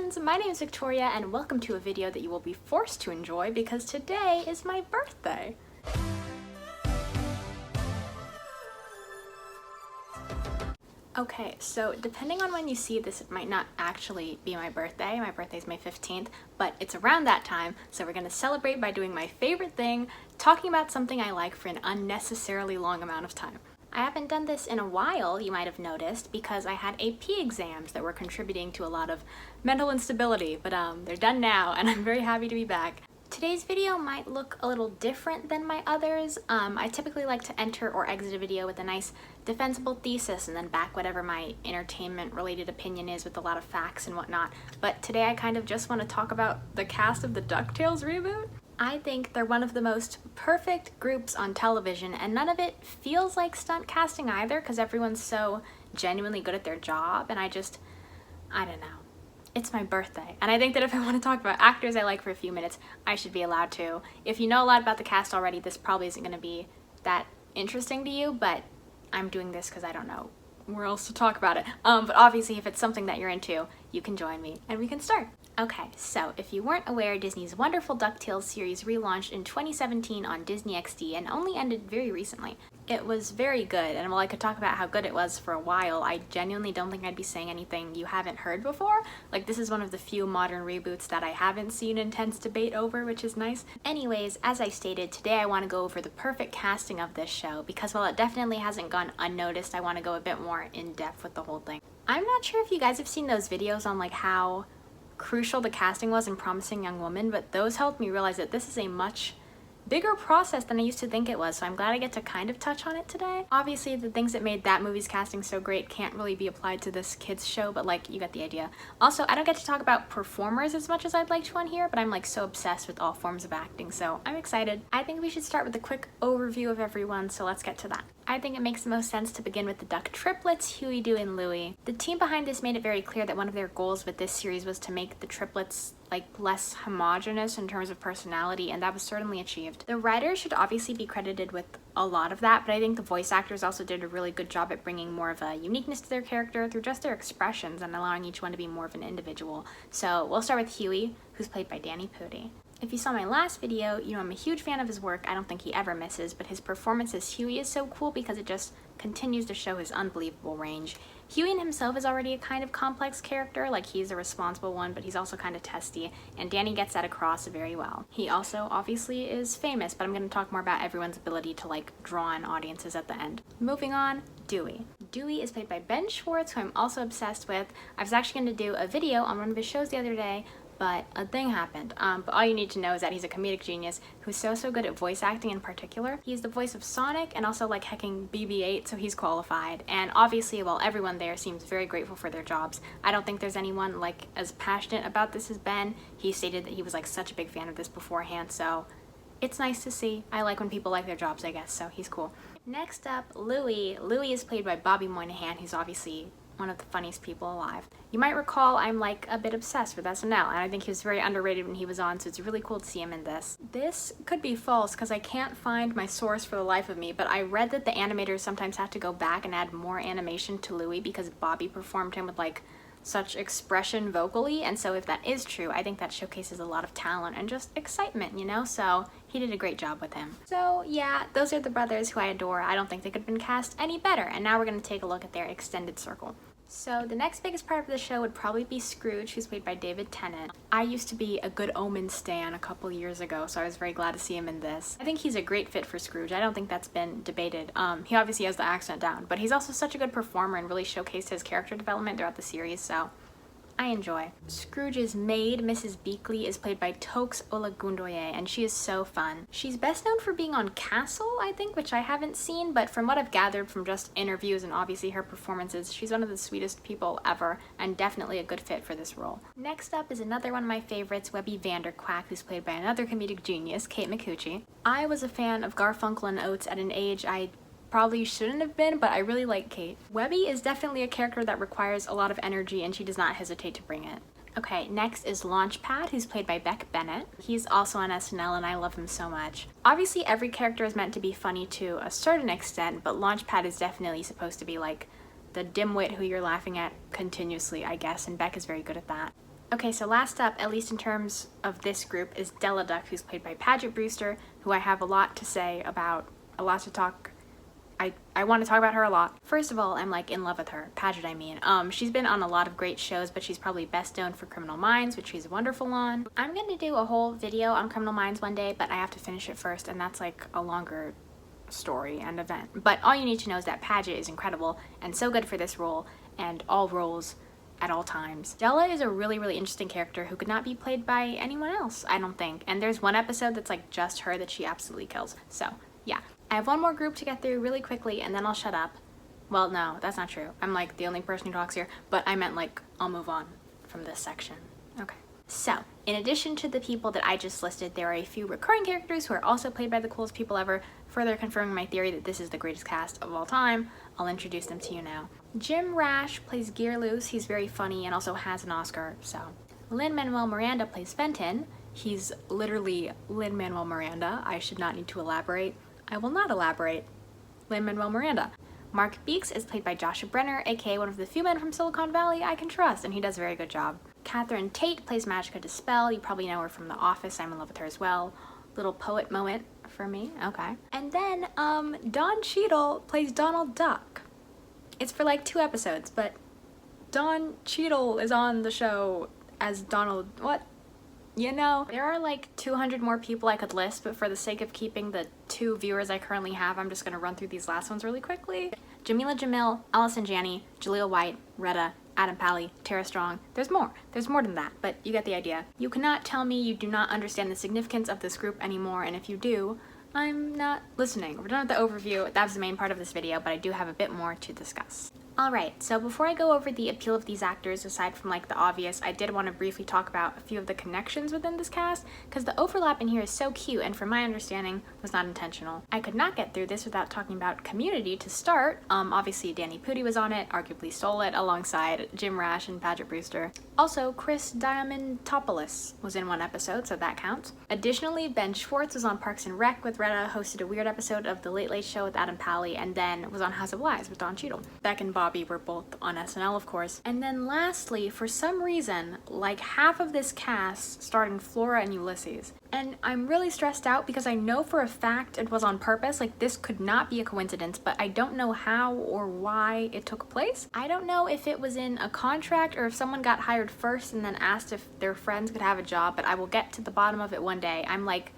friends, my name is Victoria and welcome to a video that you will be forced to enjoy because today is my birthday. Okay, so depending on when you see this, it might not actually be my birthday. My birthday's May 15th, but it's around that time, so we're gonna celebrate by doing my favorite thing, talking about something I like for an unnecessarily long amount of time. I haven't done this in a while, you might have noticed, because I had AP exams that were contributing to a lot of mental instability, but they're done now and I'm very happy to be back. Today's video might look a little different than my others. I typically like to enter or exit a video with a nice defensible thesis and then back whatever my entertainment related opinion is with a lot of facts and whatnot. But today I kind of just want to talk about the cast of the DuckTales reboot. I think they're one of the most perfect groups on television, and none of it feels like stunt casting either because everyone's so genuinely good at their job, and I don't know. It's my birthday, and I think that if I want to talk about actors I like for a few minutes, I should be allowed to. If you know a lot about the cast already, this probably isn't going to be that interesting to you, but I'm doing this because I don't know where else to talk about it. But obviously if it's something that you're into, you can join me and we can start. Okay, so if you weren't aware, Disney's wonderful DuckTales series relaunched in 2017 on Disney XD and only ended very recently. It was very good, and while I could talk about how good it was for a while, I genuinely don't think I'd be saying anything you haven't heard before. Like, this is one of the few modern reboots that I haven't seen intense debate over, which is nice. Anyways, as I stated, today I want to go over the perfect casting of this show, because while it definitely hasn't gone unnoticed, I want to go a bit more in depth with the whole thing. I'm not sure if you guys have seen those videos on like how crucial the casting was in Promising Young Woman, but those helped me realize that this is a much bigger process than I used to think it was, so I'm glad I get to kind of touch on it today. Obviously, the things that made that movie's casting so great can't really be applied to this kids show, but like, you get the idea. Also, I don't get to talk about performers as much as I'd like to on here, but I'm like so obsessed with all forms of acting, so I'm excited. I think we should start with a quick overview of everyone, so let's get to that. I think it makes the most sense to begin with the Duck triplets, Huey, Dewey, and Louie. The team behind this made it very clear that one of their goals with this series was to make the triplets like less homogenous in terms of personality, and that was certainly achieved. The writers should obviously be credited with a lot of that, but I think the voice actors also did a really good job at bringing more of a uniqueness to their character through just their expressions and allowing each one to be more of an individual. So we'll start with Huey, who's played by Danny Pudi. If you saw my last video, you know I'm a huge fan of his work. I don't think he ever misses, but his performance as Huey is so cool because it just continues to show his unbelievable range. Huey himself is already a kind of complex character, like he's a responsible one, but he's also kind of testy, and Danny gets that across very well. He also obviously is famous, but I'm going to talk more about everyone's ability to like draw in audiences at the end. Moving on, Dewey. Dewey is played by Ben Schwartz, who I'm also obsessed with. I was actually going to do a video on one of his shows the other day, but a thing happened. But all you need to know is that he's a comedic genius who's so good at voice acting in particular. He's the voice of Sonic and also like hecking BB-8, so he's qualified. And obviously, while everyone there seems very grateful for their jobs, I don't think there's anyone like as passionate about this as Ben. He stated that he was like such a big fan of this beforehand, so it's nice to see. I like when people like their jobs, I guess, so he's cool. Next up, Louie. Louie is played by Bobby Moynihan, who's obviously one of the funniest people alive. You might recall I'm like a bit obsessed with SNL, and I think he was very underrated when he was on, so it's really cool to see him in this. This could be false because I can't find my source for the life of me, but I read that the animators sometimes have to go back and add more animation to Louie because Bobby performed him with like such expression vocally, and so if that is true, I think that showcases a lot of talent and just excitement, you know? So he did a great job with him. So yeah, those are the brothers who I adore. I don't think they could have been cast any better, and now we're going to take a look at their extended circle. So the next biggest part of the show would probably be Scrooge, who's played by David Tennant. I used to be a Good Omen stan a couple years ago, so I was very glad to see him in this. I think he's a great fit for Scrooge. I don't think that's been debated. He obviously has the accent down, but he's also such a good performer and really showcased his character development throughout the series, so I enjoy. Scrooge's maid, Mrs. Beckley, is played by Toks Olagundoye, and she is so fun. She's best known for being on Castle, I think, which I haven't seen, but from what I've gathered from just interviews and obviously her performances, she's one of the sweetest people ever, and definitely a good fit for this role. Next up is another one of my favorites, Webby Vanderquack, who's played by another comedic genius, Kate McCucci. I was a fan of Garfunkel and Oates at an age I probably shouldn't have been, but I really like Kate. Webby is definitely a character that requires a lot of energy, and she does not hesitate to bring it. Okay, next is Launchpad, who's played by Beck Bennett. He's also on SNL, and I love him so much. Obviously, every character is meant to be funny to a certain extent, but Launchpad is definitely supposed to be like the dimwit who you're laughing at continuously, I guess, and Beck is very good at that. Okay, so last up, at least in terms of this group, is Della Duck, who's played by Paget Brewster, who I have a lot to say about, a lot to talk. I want to talk about her a lot. First of all, I'm like in love with her. Paget, I mean. She's been on a lot of great shows, but she's probably best known for Criminal Minds, which she's wonderful on. I'm gonna do a whole video on Criminal Minds one day, but I have to finish it first, and that's like a longer story and event. But all you need to know is that Paget is incredible and so good for this role and all roles at all times. Della is a really, really interesting character who could not be played by anyone else, I don't think. And there's one episode that's like just her that she absolutely kills. So yeah. I have one more group to get through really quickly and then I'll shut up. Well, no, that's not true. I'm like the only person who talks here, but I meant like I'll move on from this section. Okay. So, in addition to the people that I just listed, there are a few recurring characters who are also played by the coolest people ever, further confirming my theory that this is the greatest cast of all time. I'll introduce them to you now. Jim Rash plays Gearloose. He's very funny and also has an Oscar, so. Lin-Manuel Miranda plays Fenton. He's literally Lin-Manuel Miranda. I should not need to elaborate. I will not elaborate. Lin-Manuel Miranda. Mark Beeks is played by Joshua Brenner, aka one of the few men from Silicon Valley I can trust, and he does a very good job. Catherine Tate plays Magica Dispel. You probably know her from The Office. I'm in love with her as well. Little poet moment for me. Okay. And then Don Cheadle plays Donald Duck. It's for like 2 episodes, but Don Cheadle is on the show as Donald. What? You know, there are like 200 more people I could list, but for the sake of keeping the 2 viewers I currently have, I'm just gonna run through these last ones really quickly. Jamila Jamil, Allison Janney, Jaleel White, Retta, Adam Pally, Tara Strong. There's more than that, but you get the idea. You cannot tell me you do not understand the significance of this group anymore, and if you do, I'm not listening. We're done with the overview. That was the main part of this video, but I do have a bit more to discuss. Alright, so before I go over the appeal of these actors, aside from like the obvious, I did want to briefly talk about a few of the connections within this cast, because the overlap in here is so cute and from my understanding was not intentional. I could not get through this without talking about Community to start. Obviously Danny Pudi was on it, arguably stole it, alongside Jim Rash and Paget Brewster. Also, Chris Diamantopoulos was in one episode, so that counts. Additionally, Ben Schwartz was on Parks and Rec with Retta, hosted a weird episode of The Late Late Show with Adam Pally, and then was on House of Lies with Don Cheadle. Beck and Bobby were both on SNL, of course. And then lastly, for some reason, like half of this cast starred in Flora and Ulysses. And I'm really stressed out because I know for a fact it was on purpose, like this could not be a coincidence, but I don't know how or why it took place. I don't know if it was in a contract or if someone got hired first and then asked if their friends could have a job, but I will get to the bottom of it one day. I'm like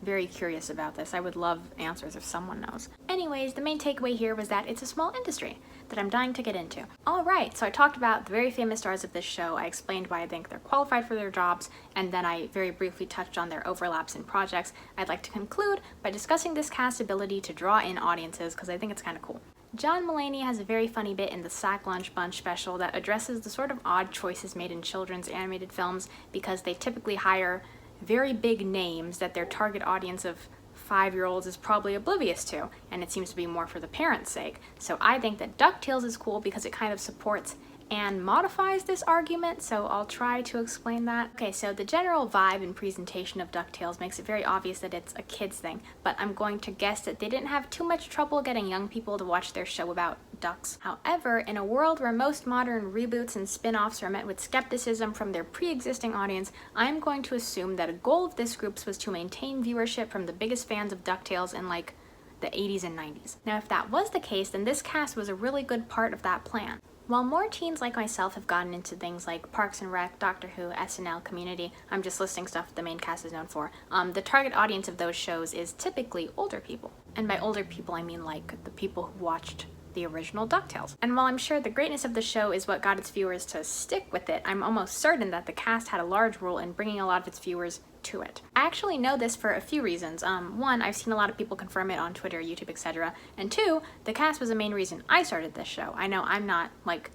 very curious about this. I would love answers if someone knows. Anyways, the main takeaway here was that it's a small industry that I'm dying to get into. Alright, so I talked about the very famous stars of this show, I explained why I think they're qualified for their jobs, and then I very briefly touched on their overlaps in projects. I'd like to conclude by discussing this cast's ability to draw in audiences, because I think it's kind of cool. John Mulaney has a very funny bit in the Sack Lunch Bunch special that addresses the sort of odd choices made in children's animated films because they typically hire very big names that their target audience of 5-year-olds is probably oblivious to, and it seems to be more for the parents' sake. So I think that DuckTales is cool because it kind of supports and modifies this argument, so I'll try to explain that. Okay, so the general vibe and presentation of DuckTales makes it very obvious that it's a kid's thing, but I'm going to guess that they didn't have too much trouble getting young people to watch their show about ducks. However, in a world where most modern reboots and spin-offs are met with skepticism from their pre-existing audience, I'm going to assume that a goal of this group was to maintain viewership from the biggest fans of DuckTales in like the 80s and 90s. Now, if that was the case, then this cast was a really good part of that plan. While more teens like myself have gotten into things like Parks and Rec, Doctor Who, SNL, Community, I'm just listing stuff the main cast is known for, the target audience of those shows is typically older people. And by older people, I mean like the people who watched the original DuckTales. And while I'm sure the greatness of the show is what got its viewers to stick with it, I'm almost certain that the cast had a large role in bringing a lot of its viewers to it. I actually know this for a few reasons. One, I've seen a lot of people confirm it on Twitter, YouTube, etc. And 2, the cast was the main reason I started this show. I know I'm not like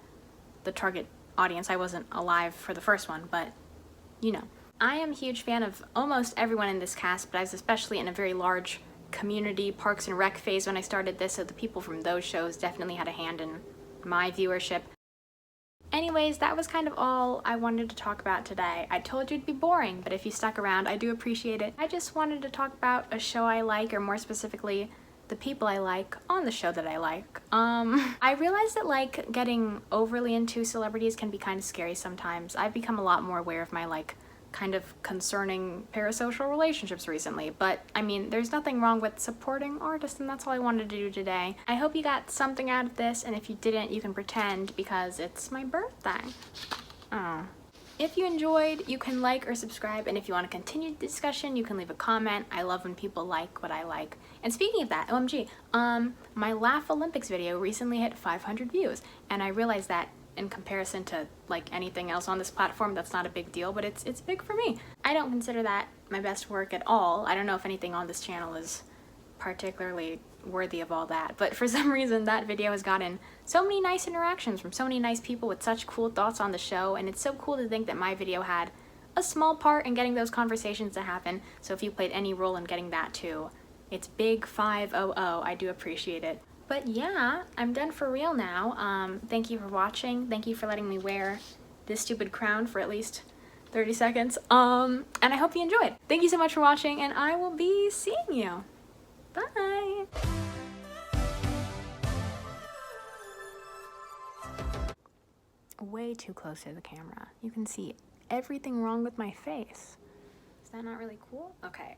the target audience. I wasn't alive for the first one, but you know. I am a huge fan of almost everyone in this cast, but I was especially in a very large Community, Parks and Rec phase when I started this, so the people from those shows definitely had a hand in my viewership. Anyways, that was kind of all I wanted to talk about today. I told you it'd be boring, but if you stuck around, I do appreciate it. I just wanted to talk about a show I like, or more specifically, the people I like on the show that I like. I realized that like getting overly into celebrities can be kind of scary sometimes. I've become a lot more aware of my like kind of concerning parasocial relationships recently, but I mean, there's nothing wrong with supporting artists, and that's all I wanted to do today. I hope you got something out of this, and if you didn't, you can pretend because it's my birthday. Oh. If you enjoyed, you can like or subscribe, and if you want to continue the discussion, you can leave a comment. I love when people like what I like. And speaking of that, OMG, my Laugh Olympics video recently hit 500 views, and I realized that in comparison to like anything else on this platform, that's not a big deal, but it's big for me. I don't consider that my best work at all. I don't know if anything on this channel is particularly worthy of all that, but for some reason that video has gotten so many nice interactions from so many nice people with such cool thoughts on the show, and it's so cool to think that my video had a small part in getting those conversations to happen. So if you played any role in getting that too, it's big 500. I do appreciate it. But yeah, I'm done for real now. Thank you for watching. Thank you for letting me wear this stupid crown for at least 30 seconds. And I hope you enjoyed. Thank you so much for watching, and I will be seeing you. Bye! Way too close to the camera. You can see everything wrong with my face. Is that not really cool? Okay.